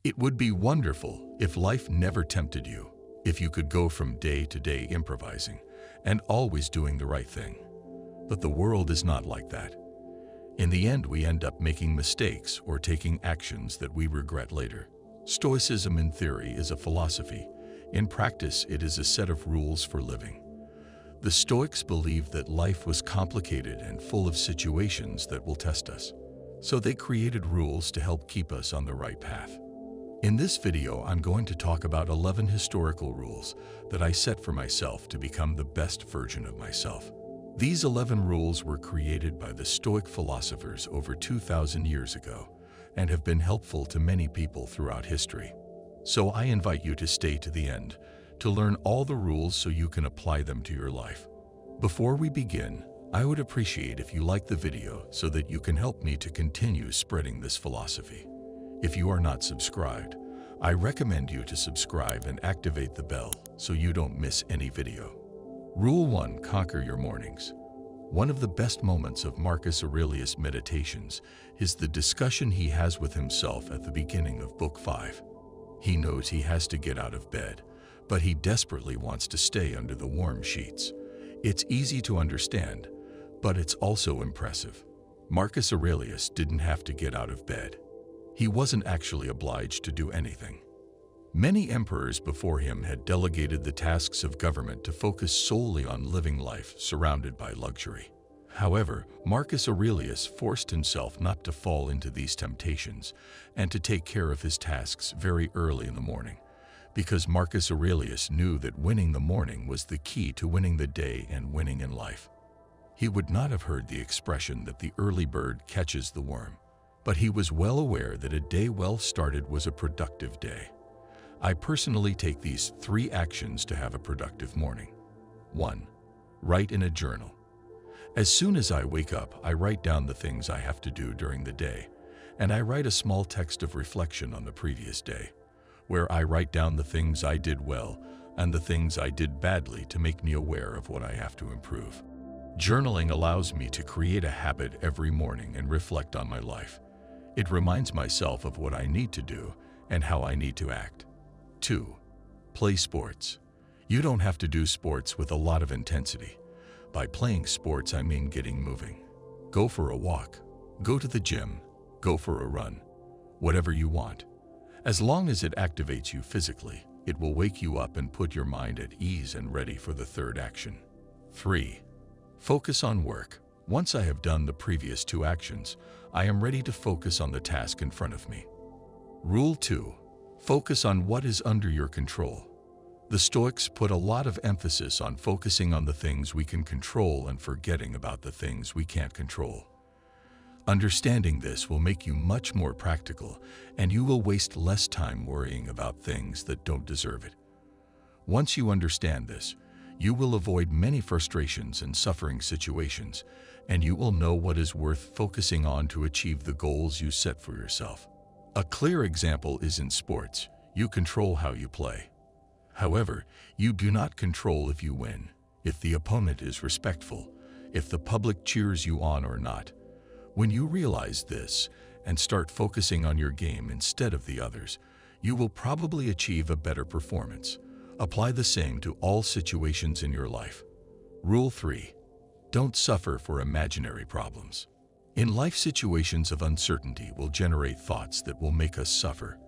It would be wonderful if life never tempted you, if you could go from day to day improvising and always doing the right thing. But the world is not like that. In the end, we end up making mistakes or taking actions that we regret later. Stoicism in theory is a philosophy. In practice, it is a set of rules for living. The Stoics believed that life was complicated and full of situations that will test us. So they created rules to help keep us on the right path. In this video, I'm going to talk about 11 historical rules that I set for myself to become the best version of myself. These 11 rules were created by the Stoic philosophers over 2,000 years ago and have been helpful to many people throughout history. So I invite you to stay to the end to learn all the rules so you can apply them to your life. Before we begin, I would appreciate if you like the video so that you can help me to continue spreading this philosophy. If you are not subscribed, I recommend you to subscribe and activate the bell so you don't miss any video. Rule 1. Conquer your mornings. One of the best moments of Marcus Aurelius' meditations is the discussion he has with himself at the beginning of Book 5. He knows he has to get out of bed, but he desperately wants to stay under the warm sheets. It's easy to understand, but it's also impressive. Marcus Aurelius didn't have to get out of bed. He wasn't actually obliged to do anything. Many emperors before him had delegated the tasks of government to focus solely on living life surrounded by luxury. However, Marcus Aurelius forced himself not to fall into these temptations and to take care of his tasks very early in the morning, because Marcus Aurelius knew that winning the morning was the key to winning the day and winning in life. He would not have heard the expression that the early bird catches the worm, but he was well aware that a day well started was a productive day. I personally take these 3 actions to have a productive morning. 1. Write in a journal. As soon as I wake up, I write down the things I have to do during the day, and I write a small text of reflection on the previous day, where I write down the things I did well and the things I did badly to make me aware of what I have to improve. Journaling allows me to create a habit every morning and reflect on my life. It reminds myself of what I need to do and how I need to act. 2. Play sports. You don't have to do sports with a lot of intensity. By playing sports, I mean getting moving. Go for a walk, go to the gym, go for a run, whatever you want. As long as it activates you physically, it will wake you up and put your mind at ease and ready for the 3rd action. 3. Focus on work. Once I have done the previous 2 actions, I am ready to focus on the task in front of me. Rule 2. Focus on what is under your control. The Stoics put a lot of emphasis on focusing on the things we can control and forgetting about the things we can't control. Understanding this will make you much more practical, and you will waste less time worrying about things that don't deserve it. Once you understand this, you will avoid many frustrations and suffering situations, and you will know what is worth focusing on to achieve the goals you set for yourself. A clear example is in sports. You control how you play. However, you do not control if you win, if the opponent is respectful, if the public cheers you on or not. When you realize this and start focusing on your game instead of the others, you will probably achieve a better performance. Apply the same to all situations in your life. Rule 3. Don't suffer for imaginary problems. In life, situations of uncertainty will generate thoughts that will make us suffer.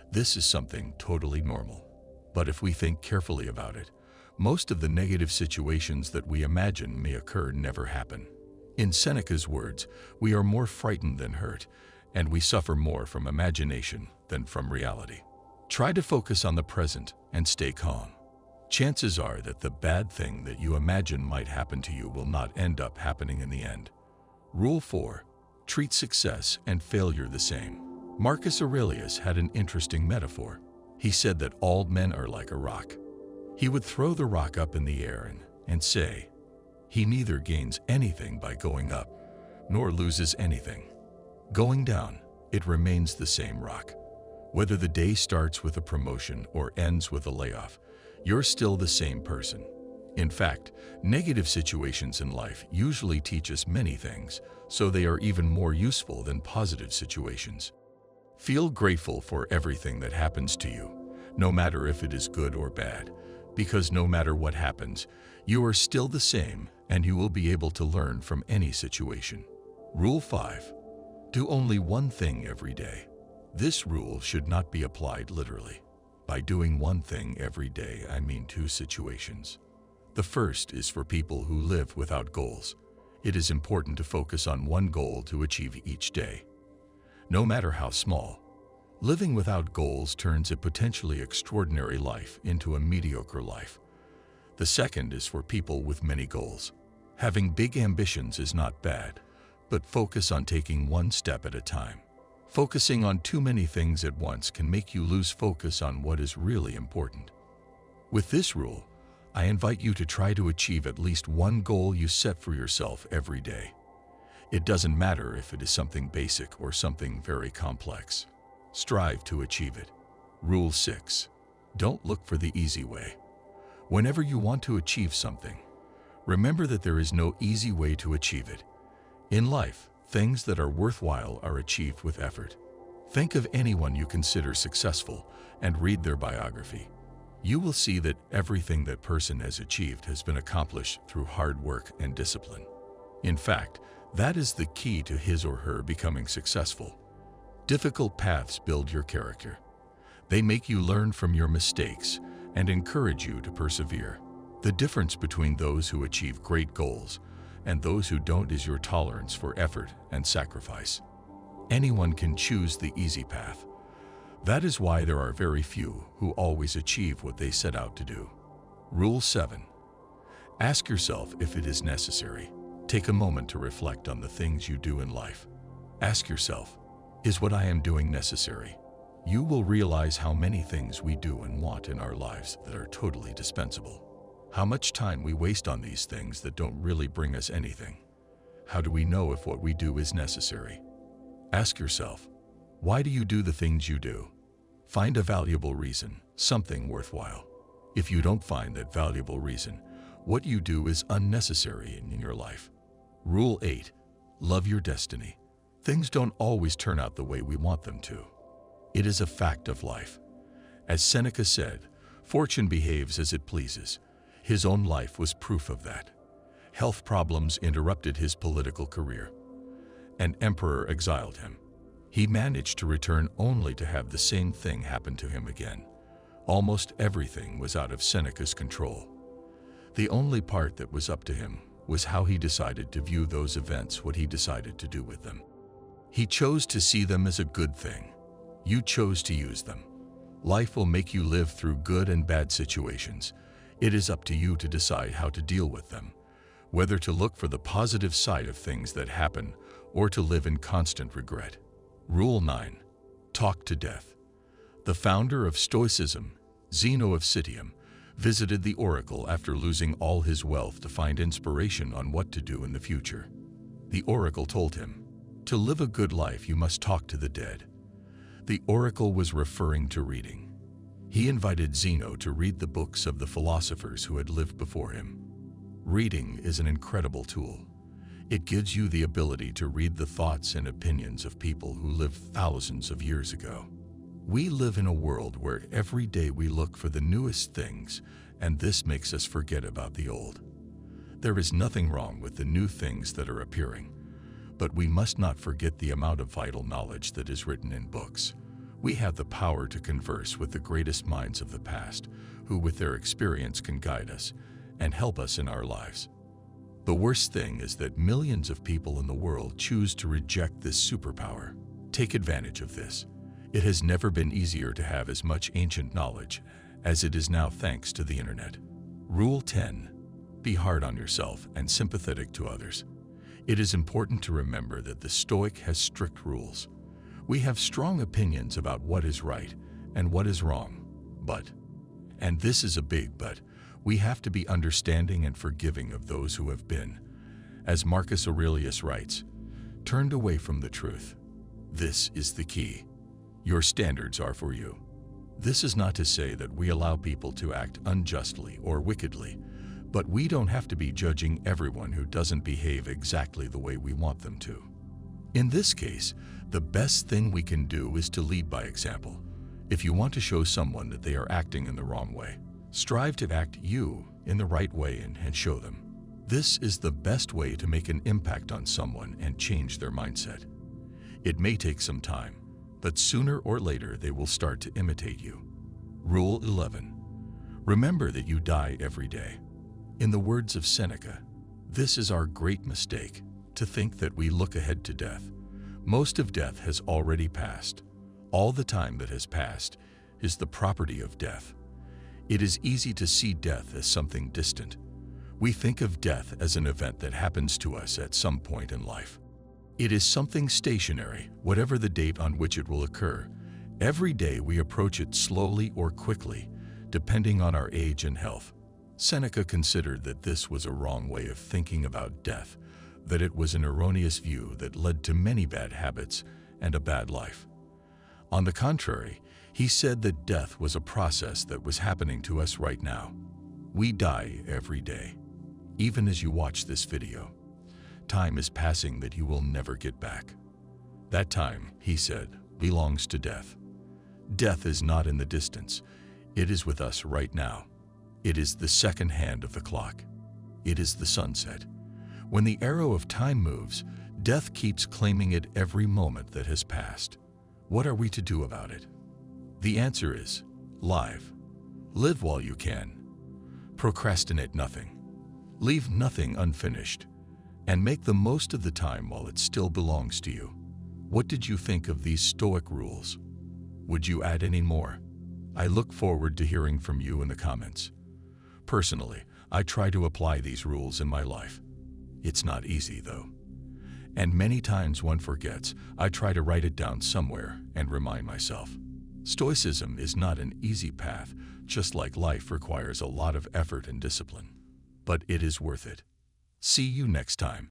This is something totally normal. But if we think carefully about it, most of the negative situations that we imagine may occur never happen. In Seneca's words, we are more frightened than hurt, and we suffer more from imagination than from reality. Try to focus on the present and stay calm. Chances are that the bad thing that you imagine might happen to you will not end up happening in the end. Rule 4. Treat success and failure the same. Marcus Aurelius had an interesting metaphor. He said that all men are like a rock. He would throw the rock up in the air and say, he neither gains anything by going up, nor loses anything. Going down, it remains the same rock. Whether the day starts with a promotion or ends with a layoff, you're still the same person. In fact, negative situations in life usually teach us many things, so they are even more useful than positive situations. Feel grateful for everything that happens to you, no matter if it is good or bad, because no matter what happens, you are still the same and you will be able to learn from any situation. Rule 5. Do only one thing every day. This rule should not be applied literally. By doing one thing every day, I mean two situations. The first is for people who live without goals. It is important to focus on one goal to achieve each day. No matter how small, living without goals turns a potentially extraordinary life into a mediocre life. The second is for people with many goals. Having big ambitions is not bad, but focus on taking one step at a time. Focusing on too many things at once can make you lose focus on what is really important. With this rule, I invite you to try to achieve at least one goal you set for yourself every day. It doesn't matter if it is something basic or something very complex. Strive to achieve it. Rule 6. Don't look for the easy way. Whenever you want to achieve something, remember that there is no easy way to achieve it. In life, things that are worthwhile are achieved with effort. Think of anyone you consider successful and read their biography. You will see that everything that person has achieved has been accomplished through hard work and discipline. In fact, that is the key to his or her becoming successful. Difficult paths build your character. They make you learn from your mistakes and encourage you to persevere. The difference between those who achieve great goals and those who don't is your tolerance for effort and sacrifice. Anyone can choose the easy path. That is why there are very few who always achieve what they set out to do. Rule 7. Ask yourself if it is necessary. Take a moment to reflect on the things you do in life. Ask yourself, is what I am doing necessary? You will realize how many things we do and want in our lives that are totally dispensable. How much time we waste on these things that don't really bring us anything. How do we know if what we do is necessary? Ask yourself, why do you do the things you do? Find a valuable reason, something worthwhile. If you don't find that valuable reason, what you do is unnecessary in your life. Rule 8. Love your destiny. Things don't always turn out the way we want them to. It is a fact of life. As Seneca said, fortune behaves as it pleases. His own life was proof of that. Health problems interrupted his political career. An emperor exiled him. He managed to return only to have the same thing happen to him again. Almost everything was out of Seneca's control. The only part that was up to him was how he decided to view those events, what he decided to do with them. He chose to see them as a good thing. You chose to use them. Life will make you live through good and bad situations. It is up to you to decide how to deal with them, whether to look for the positive side of things that happen or to live in constant regret. Rule 9. Talk to death. The founder of Stoicism, Zeno of Citium, visited the oracle after losing all his wealth to find inspiration on what to do in the future. The oracle told him, "To live a good life, you must talk to the dead." The oracle was referring to reading. He invited Zeno to read the books of the philosophers who had lived before him. Reading is an incredible tool. It gives you the ability to read the thoughts and opinions of people who lived thousands of years ago. We live in a world where every day we look for the newest things, and this makes us forget about the old. There is nothing wrong with the new things that are appearing, but we must not forget the amount of vital knowledge that is written in books. We have the power to converse with the greatest minds of the past, who with their experience can guide us and help us in our lives. The worst thing is that millions of people in the world choose to reject this superpower. Take advantage of this. It has never been easier to have as much ancient knowledge as it is now thanks to the internet. Rule 10. Be hard on yourself and sympathetic to others. It is important to remember that the Stoic has strict rules. We have strong opinions about what is right and what is wrong, but, and this is a big but, we have to be understanding and forgiving of those who have been, as Marcus Aurelius writes, turned away from the truth. This is the key. Your standards are for you. This is not to say that we allow people to act unjustly or wickedly, but we don't have to be judging everyone who doesn't behave exactly the way we want them to. In this case, the best thing we can do is to lead by example. If you want to show someone that they are acting in the wrong way, strive to act you in the right way and show them. This is the best way to make an impact on someone and change their mindset. It may take some time, but sooner or later they will start to imitate you. Rule 11. Remember that you die every day. In the words of Seneca, this is our great mistake, to think that we look ahead to death. Most of death has already passed. All the time that has passed is the property of death. It is easy to see death as something distant. We think of death as an event that happens to us at some point in life. It is something stationary, whatever the date on which it will occur. Every day we approach it slowly or quickly, depending on our age and health. Seneca considered that this was a wrong way of thinking about death, that it was an erroneous view that led to many bad habits and a bad life. On the contrary, he said that death was a process that was happening to us right now. We die every day. Even as you watch this video, time is passing that you will never get back. That time, he said, belongs to death. Death is not in the distance. It is with us right now. It is the second hand of the clock. It is the sunset. When the arrow of time moves, death keeps claiming it every moment that has passed. What are we to do about it? The answer is live. Live while you can. Procrastinate nothing. Leave nothing unfinished. And make the most of the time while it still belongs to you. What did you think of these Stoic rules? Would you add any more? I look forward to hearing from you in the comments. Personally, I try to apply these rules in my life. It's not easy, though. And many times one forgets. I try to write it down somewhere and remind myself. Stoicism is not an easy path, just like life requires a lot of effort and discipline. But it is worth it. See you next time.